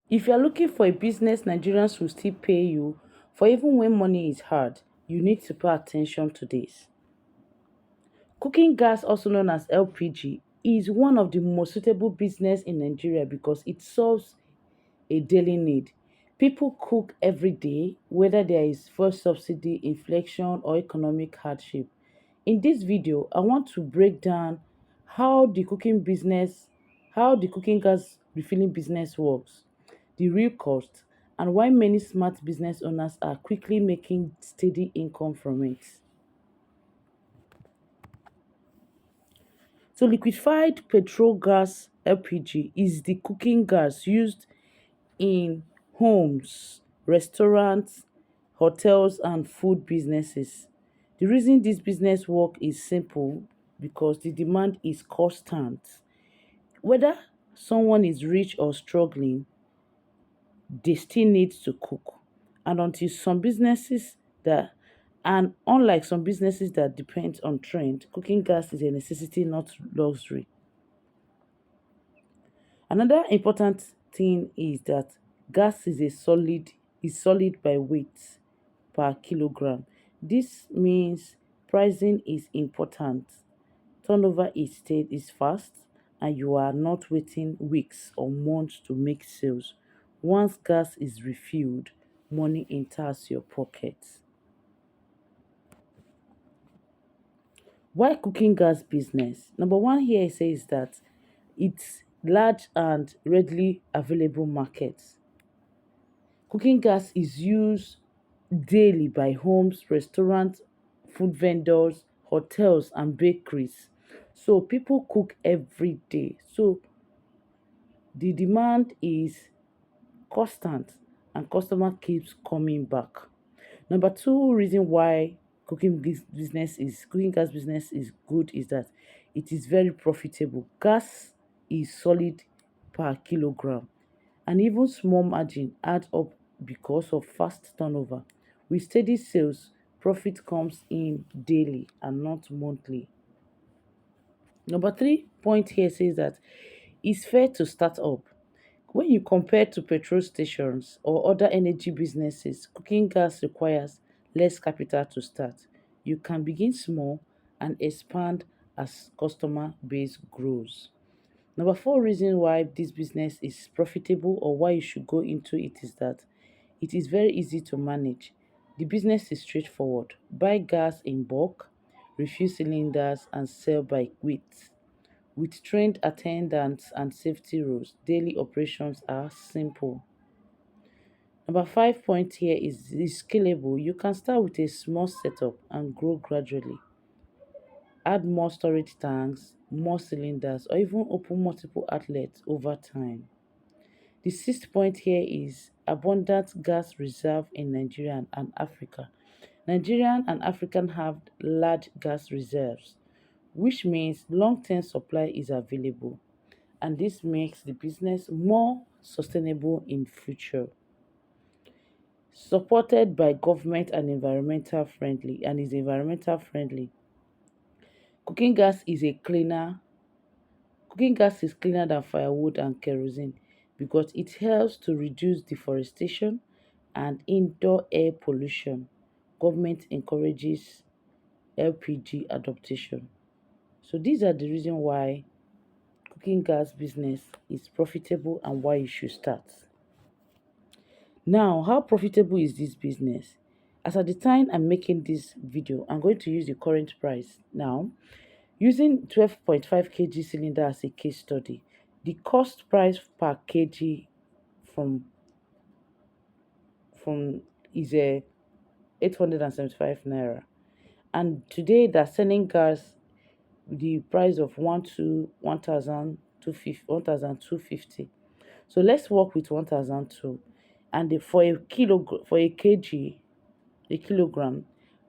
If you're looking for a business Nigerians will still pay you for even when money is hard, you need to pay attention to this. Cooking gas, also known as LPG, is one of the most suitable business in Nigeria because it solves a daily need. People cook every day, whether there is fuel subsidy, inflation, or economic hardship. In this video, I want to break down how the cooking business, how the cooking gas refilling business works, the real cost, and why many smart business owners are quickly making steady income from it. So liquefied petrol gas LPG is the cooking gas used in homes, restaurants, hotels, and food businesses. The reason this business work is simple because the demand is constant. Whether someone is rich or struggling, they still need to cook. And until some businesses that and unlike some businesses that depend on trend, cooking gas is a necessity, not luxury. Another important thing is that gas is solid by weight per kilogram. This means pricing is important. Turnover is fast and you are not waiting weeks or months to make sales. Once gas is refilled, money enters your pocket. Why cooking gas business? Number one here says that it's large and readily available market. Cooking gas is used daily by homes, restaurants, food vendors, hotels, and bakeries. So people cook every day. So the demand is constant and customer keeps coming back. Number two reason why cooking gas business is good is that it is very profitable. Gas is solid per kilogram and even small margin add up because of fast turnover. With steady sales, profit comes in daily and not monthly. Number three point here says that it's fair to start up. When you compare to petrol stations or other energy businesses, cooking gas requires less capital to start. You can begin small and expand as customer base grows. Number four reason why this business is profitable or why you should go into it is that it is very easy to manage. The business is straightforward. Buy gas in bulk, refill cylinders, and sell by weight. With trained attendants and safety rules, daily operations are simple. Number five point here is scalable. You can start with a small setup and grow gradually. Add more storage tanks, more cylinders, or even open multiple outlets over time. The sixth point here is abundant gas reserve in Nigeria and Africa. Nigerian and African have large gas reserves, which means long-term supply is available, and this makes the business more sustainable in future. Supported by government and environmental friendly. Cooking gas is a cleaner Cooking gas is cleaner than firewood and kerosene because it helps to reduce deforestation and indoor air pollution. Government encourages LPG adaptation. So these are the reasons why cooking gas business is profitable and why you should start. Now, how profitable is this business? As at the time I'm making this video, I'm going to use the current price now. Using 12.5 kg cylinder as a case study, the cost price per kg from from is a 875 naira. And today they're selling gas with the price of 1,250. So let's work with 1,002. And for a kilogram,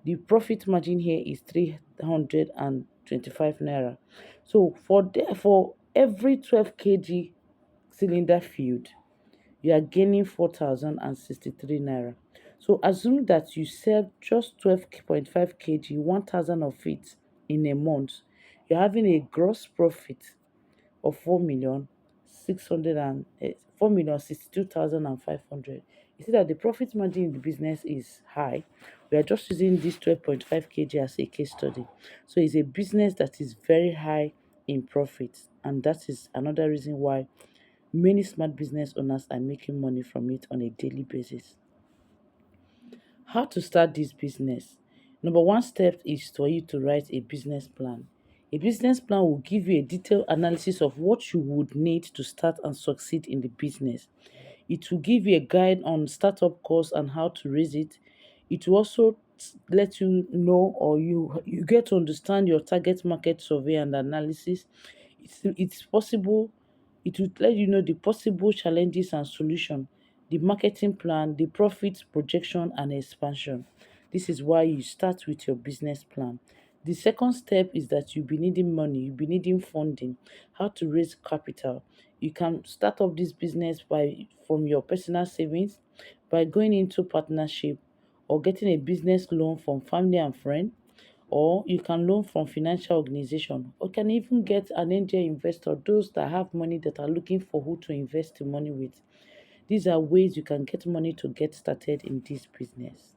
the profit margin here is 325 naira. So for every 12 kg cylinder filled, you are gaining 4,063 naira. So assume that you sell just 12.5 kg, 1,000 of it in a month. You're having a gross profit of 4 million 600 and 4,062,500. You see that the profit margin in the business is high. We are just using this 12.5 kg as a case study. So it's a business that is very high in profits, and that is another reason why many smart business owners are making money from it on a daily basis. How to start this business? Number one step is for you to write a business plan. A business plan will give you a detailed analysis of what you would need to start and succeed in the business. It will give you a guide on startup costs and how to raise it. It will also let you know, or you get to understand your target market survey and analysis. It's possible. It will let you know the possible challenges and solution, the marketing plan, the profit projection and expansion. This is why you start with your business plan. The second step is that you'll be needing money, you'll be needing funding, how to raise capital. You can start up this business by from your personal savings, by going into partnership, or getting a business loan from family and friend, or you can loan from financial organization, or can even get an angel investor, those that have money that are looking for who to invest the money with. These are ways you can get money to get started in this business.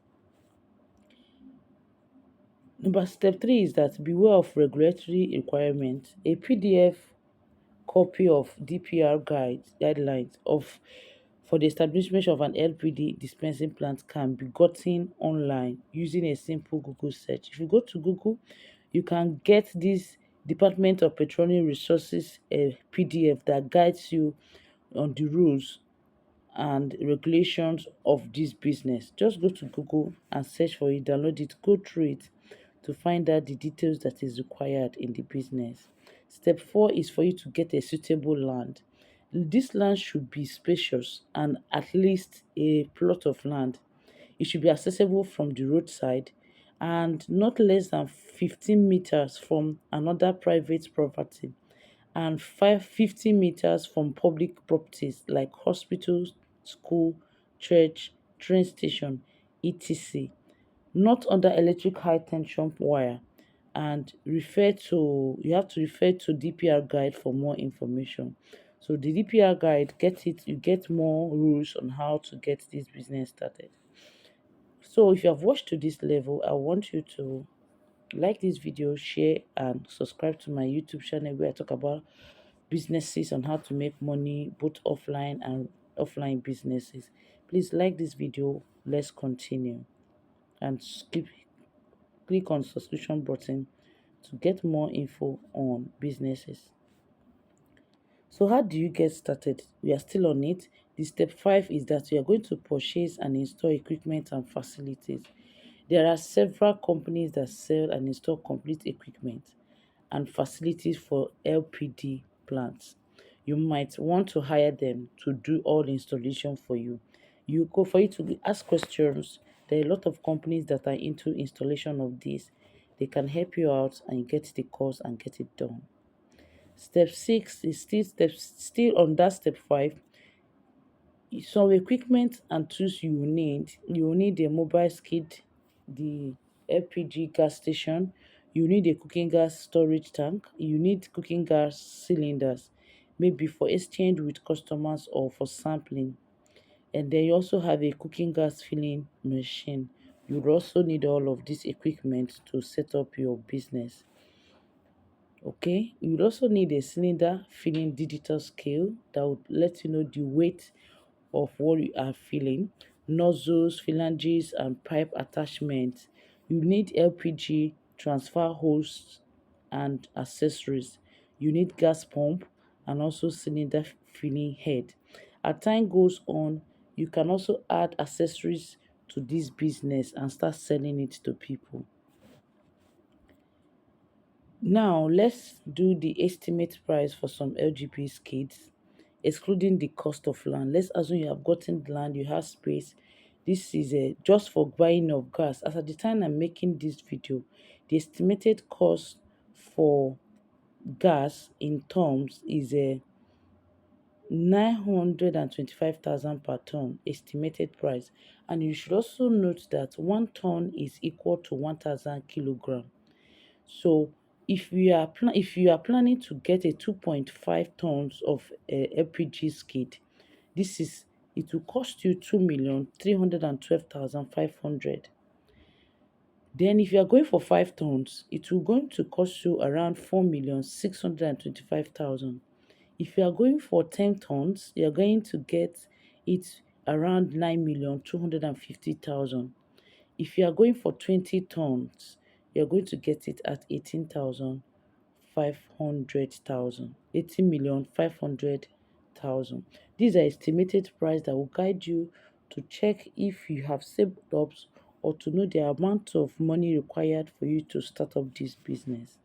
Number step three is that beware of regulatory requirements. A PDF copy of DPR guidelines of for the establishment of an LPD dispensing plant can be gotten online using a simple Google search. If you go to Google, you can get this Department of Petroleum Resources PDF that guides you on the rules and regulations of this business. Just go to Google and search for it, download it, go through it to find out the details that is required in the business. Step four is for you to get a suitable land. This land should be spacious and at least a plot of land. It should be accessible from the roadside and not less than 15 meters from another private property and 550 meters from public properties like hospitals, school, church, train station, etc. Not under electric high tension wire, and refer to you have to refer to DPR guide for more information. So the DPR guide, get it, you get more rules on how to get this business started. So if you have watched to this level, I want you to like this video, share and subscribe to my YouTube channel where I talk about businesses on how to make money, both offline and offline businesses. Please like this video. Let's continue and click on subscription button to get more info on businesses. So how do you get started? We are still on it. The step five is that you are going to purchase and install equipment and facilities. There are several companies that sell and install complete equipment and facilities for LPD plants. You might want to hire them to do all the installation for you. You go for you to ask questions. There are a lot of companies that are into installation of this. They can help you out and get the course and get it done. Step six is still on that step five. Some equipment and tools you will need. You will need a mobile skid, the LPG gas station. You need a cooking gas storage tank. You need cooking gas cylinders, maybe for exchange with customers or for sampling. And then you also have a cooking gas filling machine. You will also need all of this equipment to set up your business. Okay, you would also need a cylinder filling digital scale that would let you know the weight of what you are filling, nozzles, phalanges, and pipe attachments. You need LPG, transfer hose, and accessories. You need gas pump and also cylinder filling head. As time goes on, you can also add accessories to this business and start selling it to people. Now, let's do the estimate price for some LGB skids, excluding the cost of land. Let's assume you have gotten the land, you have space. This is just for buying of gas. As at the time I'm making this video, the estimated cost for gas in terms is 925,000 per ton estimated price. And you should also note that 1 ton is equal to 1,000 kilogram. So if you are planning to get a 2.5 tons of LPG skid, This is it will cost you 2,312,500. Then if you are going for 5 tons, it will going to cost you around 4,625,000. If you are going for 10 tons, you are going to get it around 9,250,000. If you are going for 20 tons, you're going to get it at 18,500,000. 18,500,000. These are estimated price that will guide you to check if you have saved up or to know the amount of money required for you to start up this business.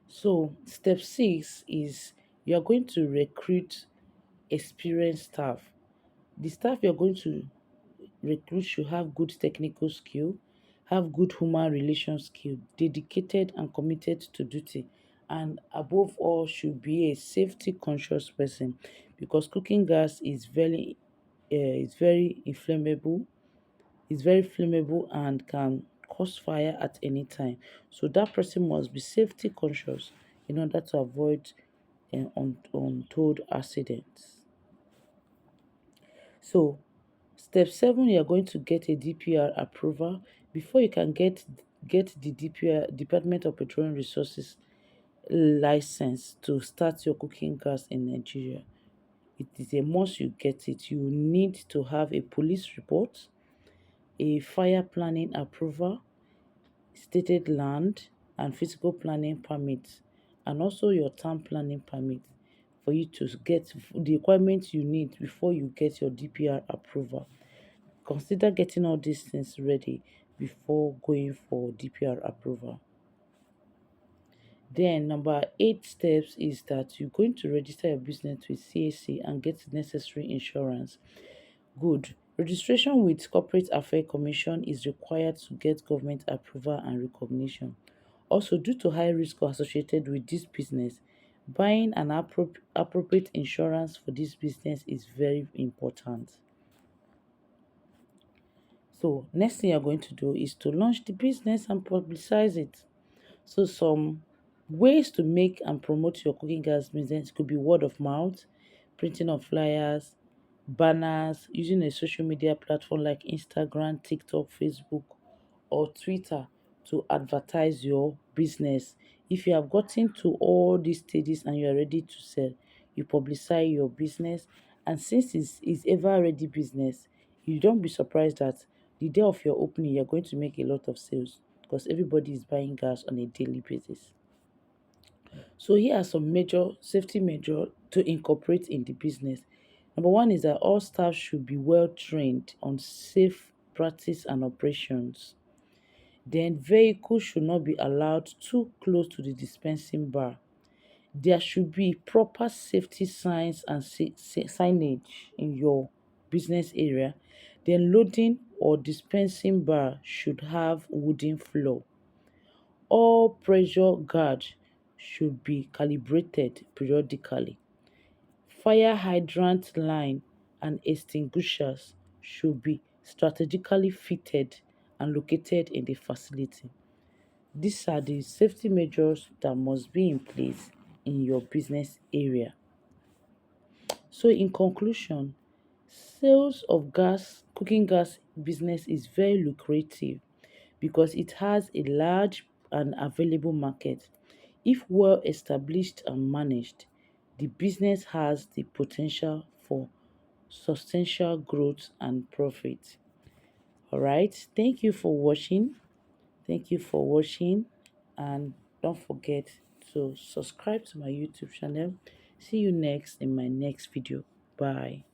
So, step 6 is you are going to recruit experienced staff. The staff you're going to recruits should have good technical skill, have good human relation skill, dedicated and committed to duty, and above all should be a safety conscious person because cooking gas is very inflammable, is very flammable and can cause fire at any time. So that person must be safety conscious in order to avoid untold accidents. So step 7, you're going to get a DPR approval before you can get the DPR Department of Petroleum Resources license to start your cooking gas in Nigeria. It is a must you get it. You need to have a police report, a fire planning approval, stated land and physical planning permit, and also your town planning permit for you to get the requirements you need before you get your DPR approval. Consider getting all these things ready before going for DPR approval. Then number 8 steps is that you're going to register your business with CAC and get necessary insurance. Good. Registration with Corporate Affairs Commission is required to get government approval and recognition. Also, due to high risk associated with this business, buying an appropriate insurance for this business is very important. So, next thing you're going to do is to launch the business and publicize it. So, some ways to make and promote your cooking gas business could be word of mouth, printing of flyers, banners, using a social media platform like Instagram, TikTok, Facebook, or Twitter to advertise your business. If you have gotten to all these stages and you are ready to sell, you publicize your business. And since it's ever ready business, you don't be surprised that the day of your opening, you're going to make a lot of sales because everybody is buying gas on a daily basis. So here are some major safety measures to incorporate in the business. Number one is that all staff should be well trained on safe practice and operations. Then vehicles should not be allowed too close to the dispensing bar. There should be proper safety signs and signage in your business area. Then loading or dispensing bar should have wooden floor. All pressure gauge should be calibrated periodically. Fire hydrant line and extinguishers should be strategically fitted and located in the facility. These are the safety measures that must be in place in your business area. So, in conclusion, sales of cooking gas business is very lucrative because it has a large and available market. If well established and managed, the business has the potential for substantial growth and profit. All right, thank you for watching. Thank you for watching, and don't forget to subscribe to my YouTube channel. See you next in my next video. Bye.